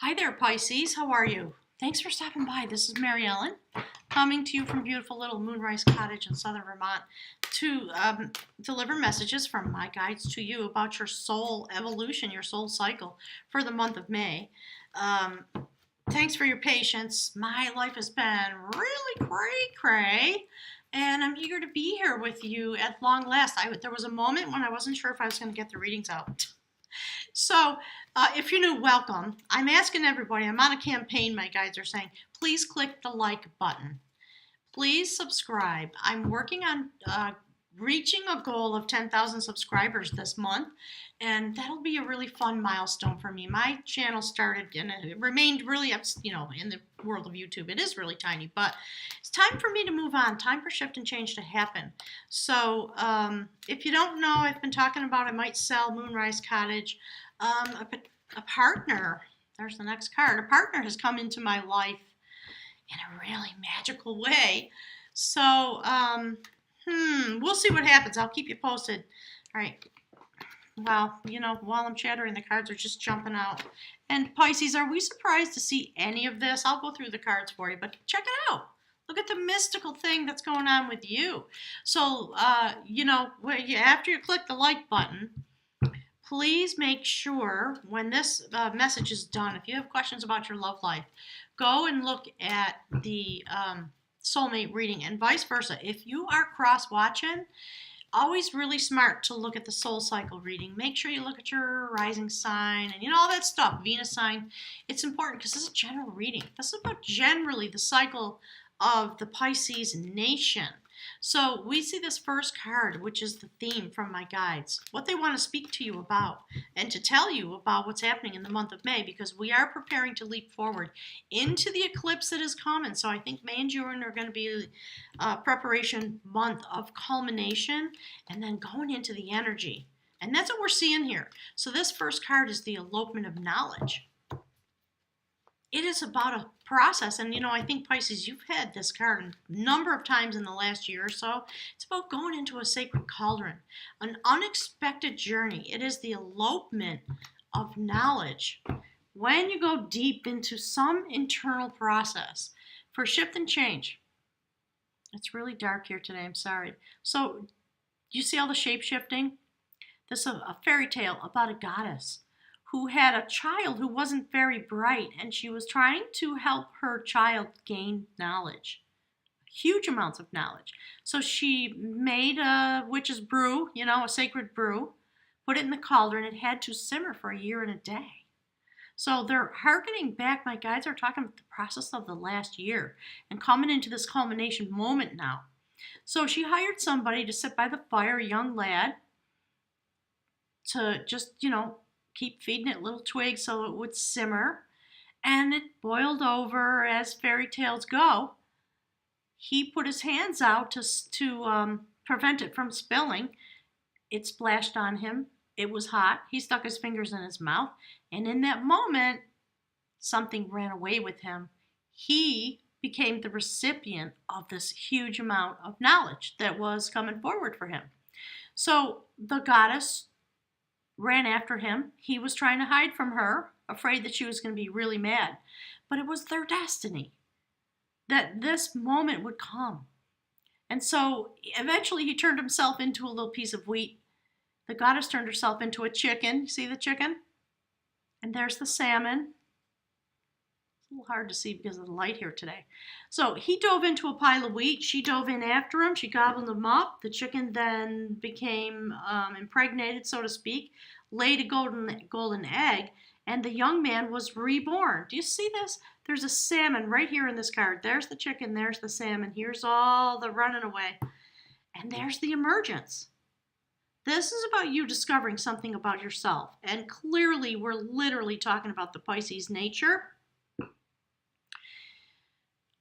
Hi there, Pisces. How are you? Thanks for stopping by. This is Mary Ellen, coming to you from beautiful little Moonrise Cottage in southern Vermont to deliver messages from my guides to you about your soul evolution, your soul cycle for the month of May. Thanks for your patience. My life has been really cray-cray, and I'm eager to be here with you at long last. There was a moment when I wasn't sure if I was going to get the readings out. So, if you're new, welcome. I'm asking everybody, I'm on a campaign, my guides are saying, please click the like button. Please subscribe. I'm working on reaching a goal of 10,000 subscribers this month, and that'll be a really fun milestone for me. My channel started, and it remained really, in the world of YouTube. It is really tiny, but it's time for me to move on, time for shift and change to happen. So, if you don't know, I've been talking about I might sell Moonrise Cottage. A partner, there's the next card, a partner has come into my life in a really magical way. So, we'll see what happens. I'll keep you posted. All right. Well, while I'm chattering, the cards are just jumping out. And Pisces, are we surprised to see any of this? I'll go through the cards for you, but check it out. Look at the mystical thing that's going on with you. So, after you click the like button, please make sure when this message is done, if you have questions about your love life, go and look at the soulmate reading and vice versa. If you are cross-watching, always really smart to look at the soul cycle reading. Make sure you look at your rising sign and all that stuff, Venus sign. It's important because this is a general reading. This is about generally the cycle of the Pisces nation. So we see this first card, which is the theme from my guides, what they want to speak to you about and to tell you about what's happening in the month of May, because we are preparing to leap forward into the eclipse that is coming. So I think May and June are going to be a preparation month of culmination and then going into the energy. And that's what we're seeing here. So this first card is the elopement of knowledge. It is about a process, and I think Pisces, you've had this card a number of times in the last year or so. It's about going into a sacred cauldron, an unexpected journey. It is the elopement of knowledge. When you go deep into some internal process for shift and change. It's really dark here today, I'm sorry. So, you see all the shape shifting? This is a fairy tale about a goddess who had a child who wasn't very bright, and she was trying to help her child gain knowledge, huge amounts of knowledge. So she made a witch's brew, a sacred brew, put it in the cauldron. It had to simmer for a year and a day. So they're hearkening back. My guides are talking about the process of the last year and coming into this culmination moment now. So she hired somebody to sit by the fire, a young lad, to just, keep feeding it little twigs so it would simmer, and it boiled over as fairy tales go. He put his hands out to prevent it from spilling. It splashed on him. It was hot. He stuck his fingers in his mouth, and in that moment, something ran away with him. He became the recipient of this huge amount of knowledge that was coming forward for him. So the goddess ran after him. He was trying to hide from her, afraid that she was going to be really mad. But it was their destiny that this moment would come. And so eventually he turned himself into a little piece of wheat. The goddess turned herself into a chicken. You see the chicken? And there's the salmon. It's a little hard to see because of the light here today. So he dove into a pile of wheat. She dove in after him. She gobbled him up. The chicken then became impregnated, so to speak, laid a golden egg, and the young man was reborn. Do you see this? There's a salmon right here in this card. There's the chicken. There's the salmon. Here's all the running away. And there's the emergence. This is about you discovering something about yourself. And clearly, we're literally talking about the Pisces nature.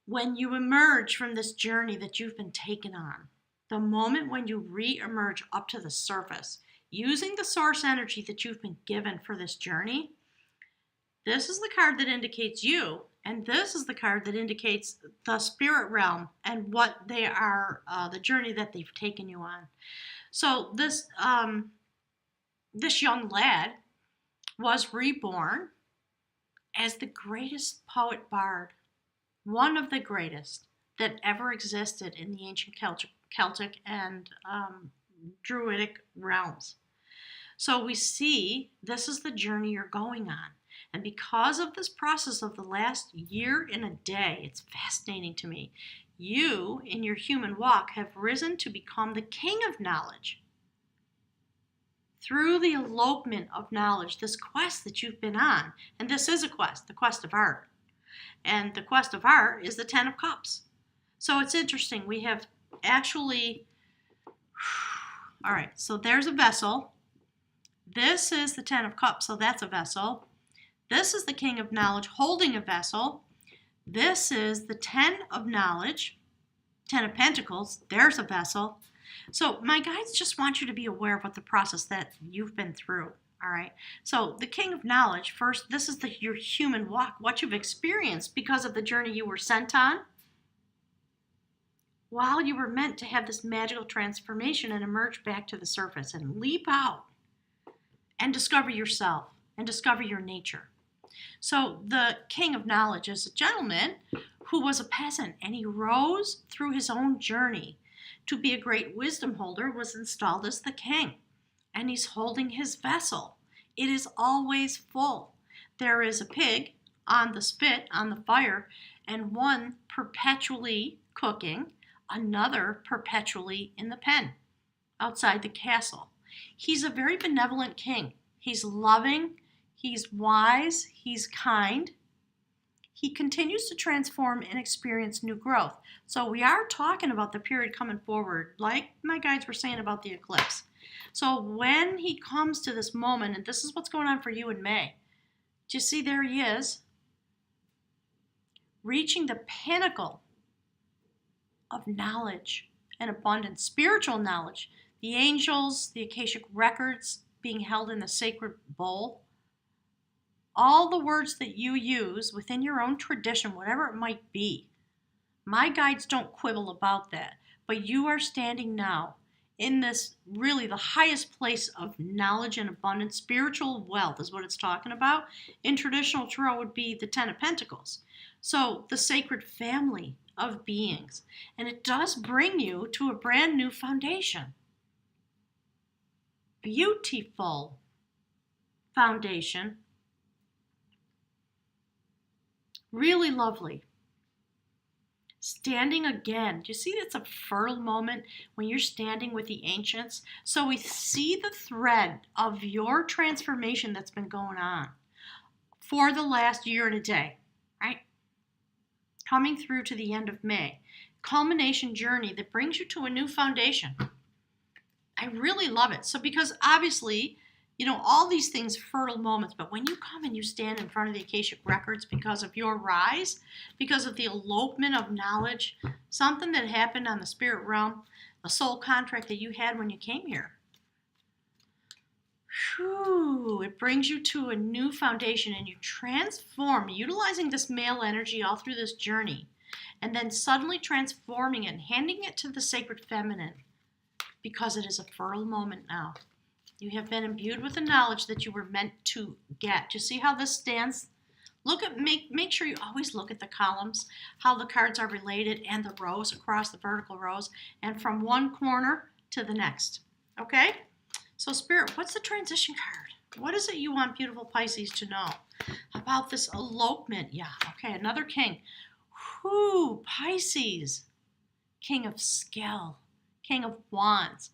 When you emerge from this journey that you've been taken on, the moment when you re-emerge up to the surface, using the source energy that you've been given for this journey, this is the card that indicates you, and this is the card that indicates the spirit realm and what they are, the journey that they've taken you on. So this young lad was reborn as the greatest poet bard, one of the greatest that ever existed in the ancient Celtic and Druidic realms. So we see this is the journey you're going on. And because of this process of the last year and a day, it's fascinating to me. You, in your human walk, have risen to become the king of knowledge. Through the elopement of knowledge, this quest that you've been on, and this is a quest, the quest of art. And the quest of art is the Ten of Cups. So it's interesting. We have actually, all right, so there's a vessel. This is the Ten of Cups, so that's a vessel. This is the King of Knowledge holding a vessel. This is the Ten of Knowledge, Ten of Pentacles, there's a vessel. So my guides just want you to be aware of what the process that you've been through, all right? So the King of Knowledge, first, this is your human walk, what you've experienced because of the journey you were sent on, while you were meant to have this magical transformation and emerge back to the surface and leap out and discover yourself and discover your nature. So the King of Knowledge is a gentleman who was a peasant, and he rose through his own journey to be a great wisdom holder, was installed as the king, and he's holding his vessel. It is always full. There is a pig on the spit, on the fire, and one perpetually cooking, another perpetually in the pen outside the castle. He's a very benevolent king. He's loving, he's wise, he's kind. He continues to transform and experience new growth. So we are talking about the period coming forward, like my guides were saying about the eclipse. So when he comes to this moment, and this is what's going on for you in May, do you see there he is, reaching the pinnacle of knowledge and abundance, spiritual knowledge. The angels, the Akashic records being held in the sacred bowl, all the words that you use within your own tradition, whatever it might be. My guides don't quibble about that, but you are standing now in this really the highest place of knowledge and abundance. Spiritual wealth is what it's talking about. In traditional tarot would be the Ten of Pentacles. So the sacred family of beings. And it does bring you to a brand new foundation. Beautiful foundation. Really lovely. Standing again. Do you see it's a fertile moment when you're standing with the ancients? So we see the thread of your transformation that's been going on for the last year and a day, right? Coming through to the end of May. Culmination journey that brings you to a new foundation. I really love it. So because obviously, you know, all these things, fertile moments, but when you come and you stand in front of the Akashic records because of your rise, because of the elopement of knowledge, something that happened on the spirit realm, the soul contract that you had when you came here. Whew, it brings you to a new foundation and you transform, utilizing this male energy all through this journey, and then suddenly transforming it and handing it to the sacred feminine because it is a fertile moment now. You have been imbued with the knowledge that you were meant to get. Do you see how this stands? Look at, make sure you always look at the columns, how the cards are related, and the rows across the vertical rows, and from one corner to the next. Okay? So Spirit, what's the transition card? What is it you want beautiful Pisces to know about this elopement? Yeah, okay, another king. Whoo, Pisces, king of skill, king of wands,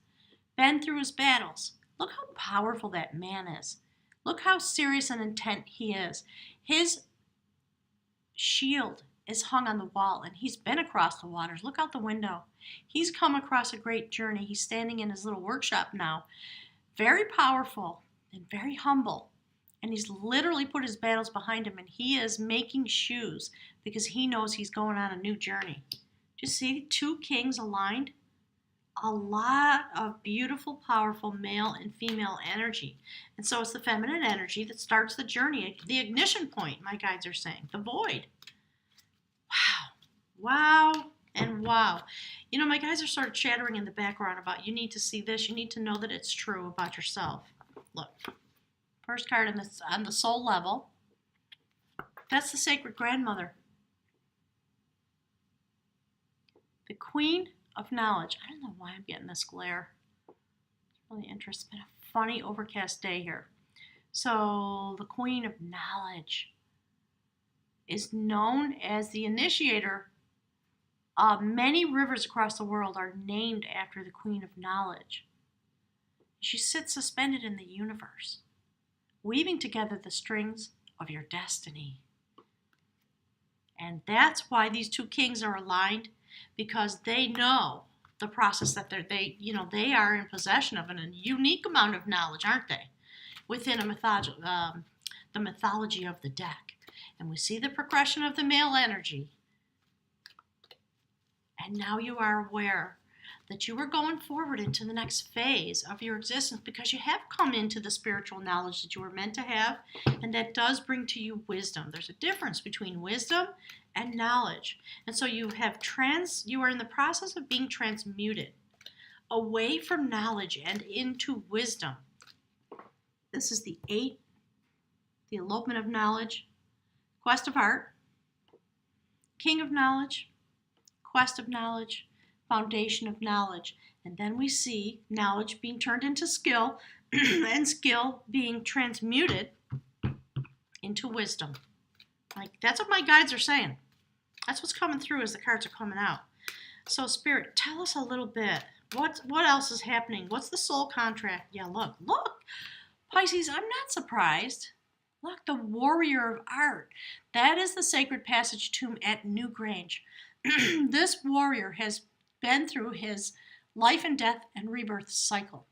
been through his battles. Look how powerful that man is. Look how serious and intent he is. His shield is hung on the wall, and he's been across the waters. Look out the window. He's come across a great journey. He's standing in his little workshop now. Very powerful and very humble. And he's literally put his battles behind him, and he is making shoes because he knows he's going on a new journey. Do you see two kings aligned? A lot of beautiful, powerful male and female energy. And so it's the feminine energy that starts the journey, the ignition point, my guides are saying, the void. Wow. Wow and wow. You know, my guys are sort of chattering in the background about you need to see this. You need to know that it's true about yourself. Look, first card on the soul level. That's the sacred grandmother. The Queen of Knowledge. I don't know why I'm getting this glare. It's really interesting. It's been a funny overcast day here. So the Queen of Knowledge is known as the initiator. Many rivers across the world are named after the Queen of Knowledge. She sits suspended in the universe, weaving together the strings of your destiny. And that's why these two kings are aligned, because they know the process that they are in possession of a unique amount of knowledge, aren't they? Within the mythology of the deck. And we see the progression of the male energy. And now you are aware that you are going forward into the next phase of your existence, because you have come into the spiritual knowledge that you were meant to have, and that does bring to you wisdom. There's a difference between wisdom and knowledge. And so you are in the process of being transmuted away from knowledge and into wisdom. This is the 8, the elopement of knowledge, quest of heart, king of knowledge, quest of knowledge, foundation of knowledge. And then we see knowledge being turned into skill and skill being transmuted into wisdom. Like, that's what my guides are saying. That's what's coming through as the cards are coming out. So Spirit, tell us a little bit. What else is happening? What's the soul contract? Yeah, look. Pisces, I'm not surprised. Look, the warrior of art. That is the sacred passage tomb at Newgrange. This warrior has been through his life and death and rebirth cycle.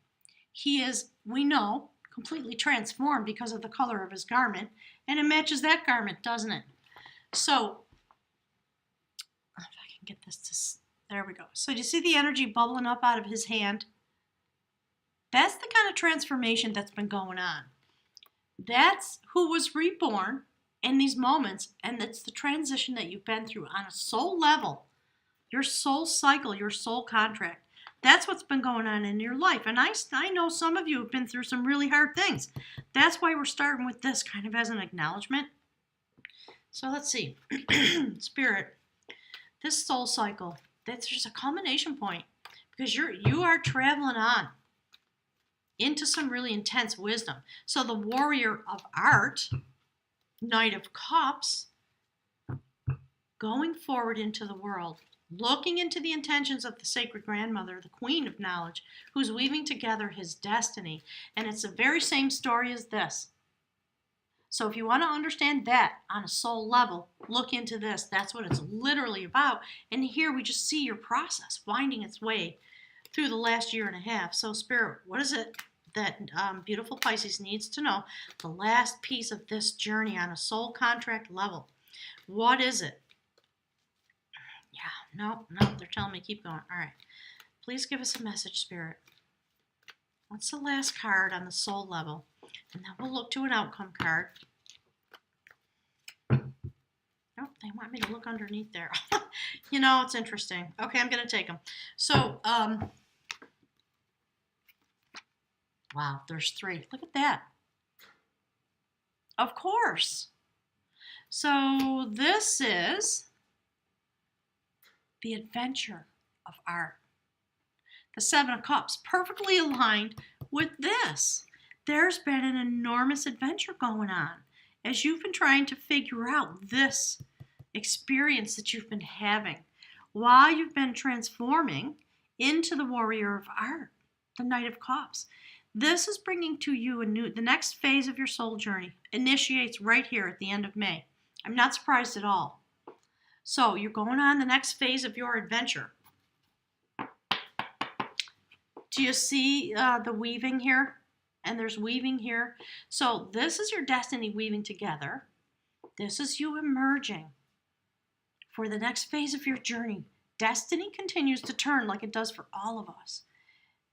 He is, we know, completely transformed because of the color of his garment, and it matches that garment, doesn't it? So, if I can get this to, there we go. So do you see the energy bubbling up out of his hand? That's the kind of transformation that's been going on. That's who was reborn in these moments, and it's the transition that you've been through on a soul level. Your soul cycle, your soul contract. That's what's been going on in your life. And I know some of you have been through some really hard things. That's why we're starting with this kind of as an acknowledgement. So let's see. Spirit, this soul cycle, that's just a culmination point, because you are traveling on into some really intense wisdom. So the warrior of art, Knight of Cups, going forward into the world, looking into the intentions of the sacred grandmother, the Queen of Knowledge, who's weaving together his destiny. And it's the very same story as this. So if you want to understand that on a soul level, look into this. That's what it's literally about. And here we just see your process winding its way through the last year and a half. So Spirit, what is it that beautiful Pisces needs to know? The last piece of this journey on a soul contract level. What is it? Yeah, no, they're telling me keep going. All right. Please give us a message, Spirit. What's the last card on the soul level? And then we'll look to an outcome card. Oh, they want me to look underneath there. You know, it's interesting. Okay, I'm going to take them. So, wow, there's 3. Look at that. Of course. So this is the adventure of art. The 7 of Cups, perfectly aligned with this. There's been an enormous adventure going on as you've been trying to figure out this experience that you've been having while you've been transforming into the warrior of art, the Knight of Cups. This is bringing to you the next phase of your soul journey initiates right here at the end of May. I'm not surprised at all. So you're going on the next phase of your adventure. Do you see the weaving here? And there's weaving here. So this is your destiny weaving together. This is you emerging for the next phase of your journey. Destiny continues to turn like it does for all of us.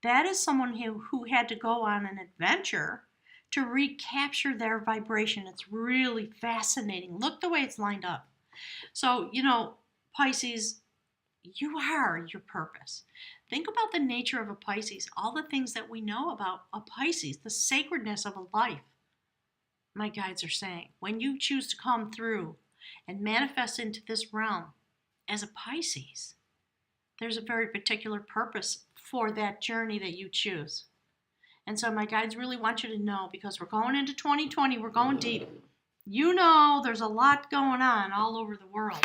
That is someone who had to go on an adventure to recapture their vibration. It's really fascinating. Look the way it's lined up. So, you know, Pisces, you are your purpose. Think about the nature of a Pisces, all the things that we know about a Pisces, the sacredness of a life. my guides are saying, when you choose to come through and manifest into this realm as a Pisces, there's a very particular purpose for that journey that you choose. And so my guides really want you to know, because we're going into 2020, we're going deep. You know, there's a lot going on all over the world.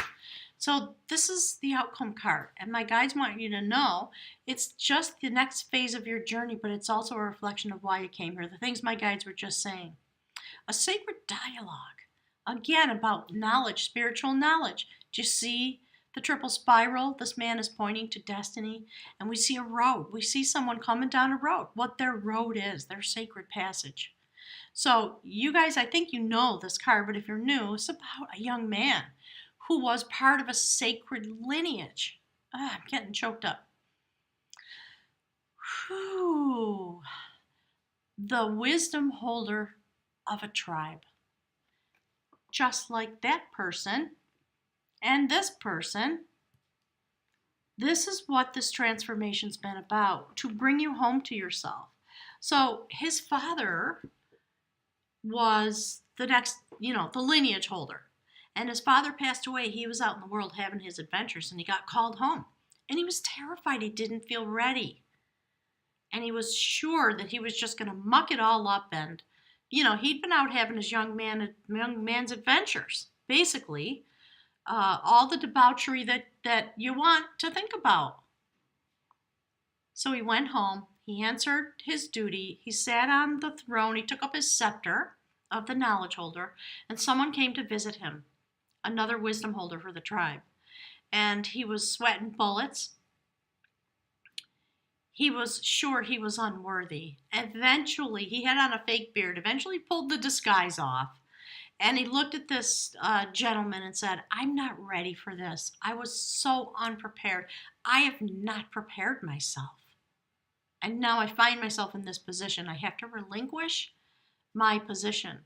So this is the outcome card. And my guides want you to know it's just the next phase of your journey, but it's also a reflection of why you came here. The things my guides were just saying. A sacred dialogue. Again, about knowledge, spiritual knowledge. Do you see the triple spiral? This man is pointing to destiny. And we see a road. We see someone coming down a road. What their road is, their sacred passage. So you guys, I think you know this card, but if you're new, it's about a young man who was part of a sacred lineage. I'm getting choked up. Whew. The wisdom holder of a tribe. Just like that person and this person, this is what this transformation's been about, to bring you home to yourself. So his father was the next, the lineage holder. And his father passed away. He was out in the world having his adventures, and he got called home. And he was terrified. He didn't feel ready. And he was sure that he was just going to muck it all up. And, he'd been out having his young man's adventures. Basically, all the debauchery that you want to think about. So he went home. He answered his duty. He sat on the throne. He took up his scepter of the knowledge holder, and someone came to visit him, another wisdom holder for the tribe. And he was sweating bullets. He was sure he was unworthy. Eventually, he had on a fake beard, eventually pulled the disguise off. And he looked at this gentleman and said, I'm not ready for this. I was so unprepared. I have not prepared myself. And now I find myself in this position. I have to relinquish my position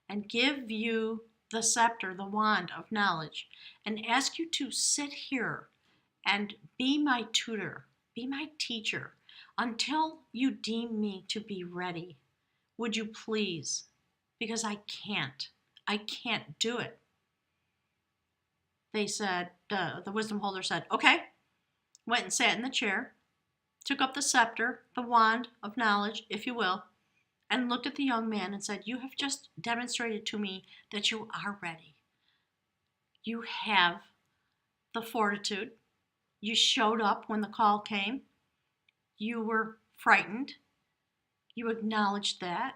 and give you the scepter, the wand of knowledge, and ask you to sit here and be my tutor, be my teacher, until you deem me to be ready. Would you please? Because I can't do it. They said, the wisdom holder said, okay, went and sat in the chair, took up the scepter, the wand of knowledge, if you will, and looked at the young man and said, you have just demonstrated to me that you are ready. You have the fortitude. You showed up when the call came. You were frightened. You acknowledged that.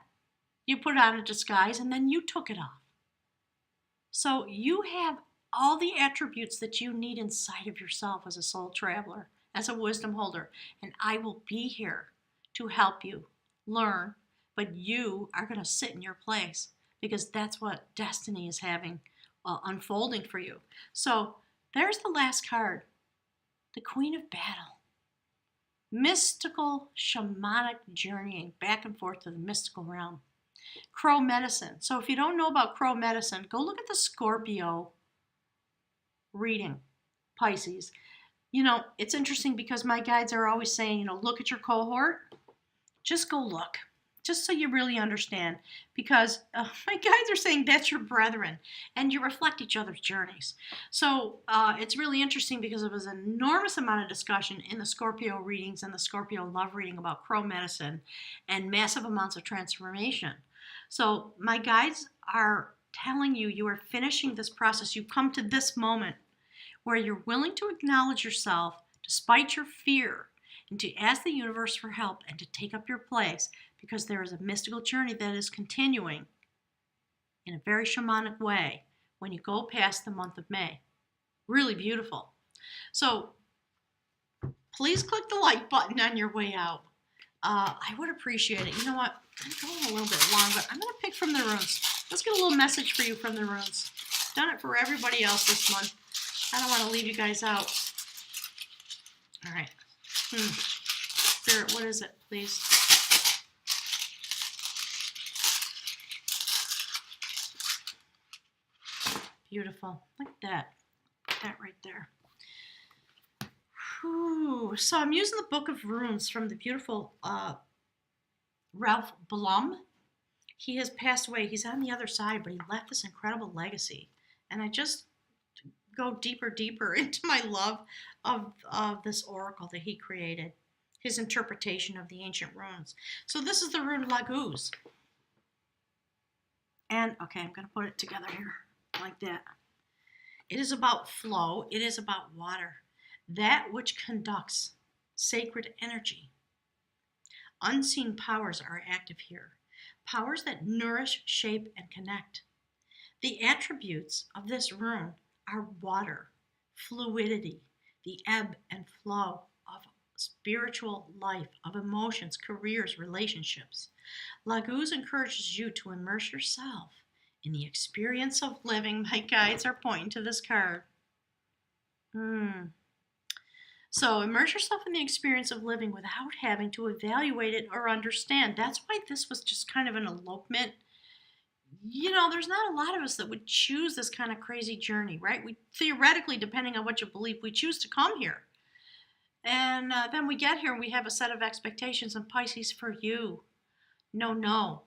You put on a disguise, and then you took it off. So you have all the attributes that you need inside of yourself as a soul traveler, as a wisdom holder, and I will be here to help you learn, but you are going to sit in your place, because that's what destiny is having unfolding for you. So there's the last card, the Queen of Battle. Mystical shamanic journeying back and forth to the mystical realm. Crow medicine. So if you don't know about crow medicine, go look at the Scorpio reading, Pisces. It's interesting because my guides are always saying, look at your cohort. Just go look, just so you really understand. Because my guides are saying that's your brethren, and you reflect each other's journeys. So it's really interesting because there was an enormous amount of discussion in the Scorpio readings and the Scorpio love reading about crow medicine and massive amounts of transformation. So my guides are telling you, you are finishing this process. You've come to this moment where you're willing to acknowledge yourself despite your fear, and to ask the universe for help and to take up your place, because there is a mystical journey that is continuing in a very shamanic way when you go past the month of May. Really beautiful. So please click the like button on your way out. I would appreciate it. You know what? I'm going a little bit long, but I'm going to pick from the runes. Let's get a little message for you from the runes. Done it for everybody else this month. I don't want to leave you guys out. All right. Spirit, what is it, please? Beautiful. Look at that. That right there. Whew. So I'm using the Book of Runes from the beautiful Ralph Blum. He has passed away. He's on the other side, but he left this incredible legacy. And I just go deeper into my love of this oracle that he created, his interpretation of the ancient runes. So this is the rune Laguz. And, okay, I'm going to put it together here like that. It is about flow. It is about water, that which conducts sacred energy. Unseen powers are active here, powers that nourish, shape, and connect. The attributes of this rune are water, fluidity, the ebb and flow of spiritual life, of emotions, careers, relationships. Laguz encourages you to immerse yourself in the experience of living. My guides are pointing to this card. So immerse yourself in the experience of living without having to evaluate it or understand. That's why this was just kind of an elopement. You know, there's not a lot of us that would choose this kind of crazy journey, right? We theoretically, depending on what you believe, we choose to come here. And then we get here and we have a set of expectations. And Pisces, for you, no.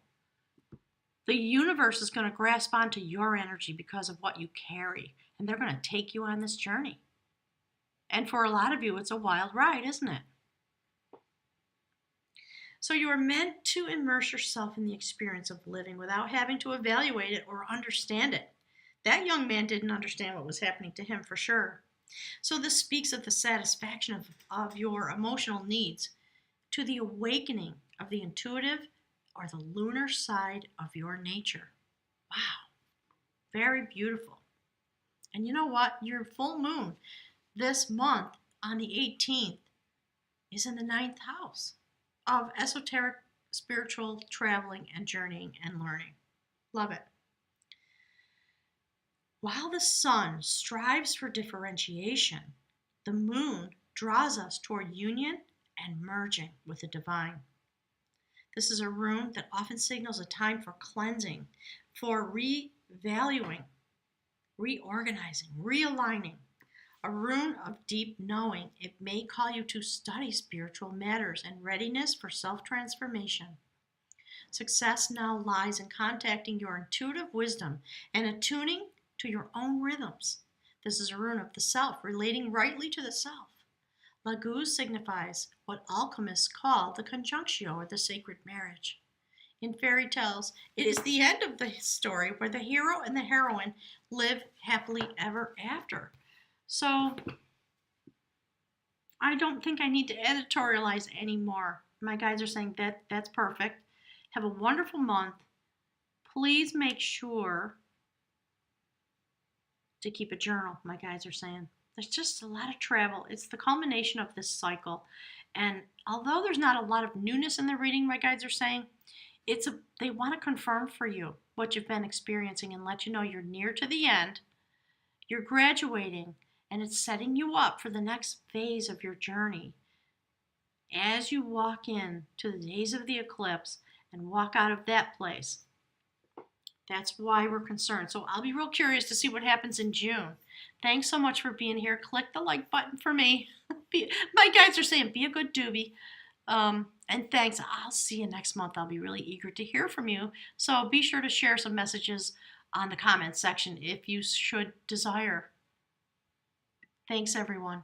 The universe is going to grasp onto your energy because of what you carry. And they're going to take you on this journey. And for a lot of you, it's a wild ride, isn't it? So you are meant to immerse yourself in the experience of living without having to evaluate it or understand it. That young man didn't understand what was happening to him for sure. So this speaks of the satisfaction of your emotional needs to the awakening of the intuitive or the lunar side of your nature. Wow. Very beautiful. And you know what? Your full moon this month on the 18th is in the 9th house of esoteric, spiritual traveling and journeying and learning. Love it. While the sun strives for differentiation, the moon draws us toward union and merging with the divine. This is a rune that often signals a time for cleansing, for revaluing, reorganizing, realigning. A rune of deep knowing. It may call you to study spiritual matters and readiness for self-transformation. Success now lies in contacting your intuitive wisdom and attuning to your own rhythms. This is a rune of the self, relating rightly to the self. Laguz signifies what alchemists call the conjunctio, or the sacred marriage. In fairy tales, it is the end of the story where the hero and the heroine live happily ever after. So I don't think I need to editorialize anymore. My guides are saying that's perfect. Have a wonderful month. Please make sure to keep a journal, my guides are saying. There's just a lot of travel. It's the culmination of this cycle. And although there's not a lot of newness in the reading, my guides are saying, they want to confirm for you what you've been experiencing and let you know you're near to the end. You're graduating. And it's setting you up for the next phase of your journey. As you walk in to the days of the eclipse and walk out of that place, that's why we're concerned. So I'll be real curious to see what happens in June. Thanks so much for being here. Click the like button for me. My guides are saying, be a good doobie. And thanks. I'll see you next month. I'll be really eager to hear from you. So be sure to share some messages on the comments section if you should desire. Thanks, everyone.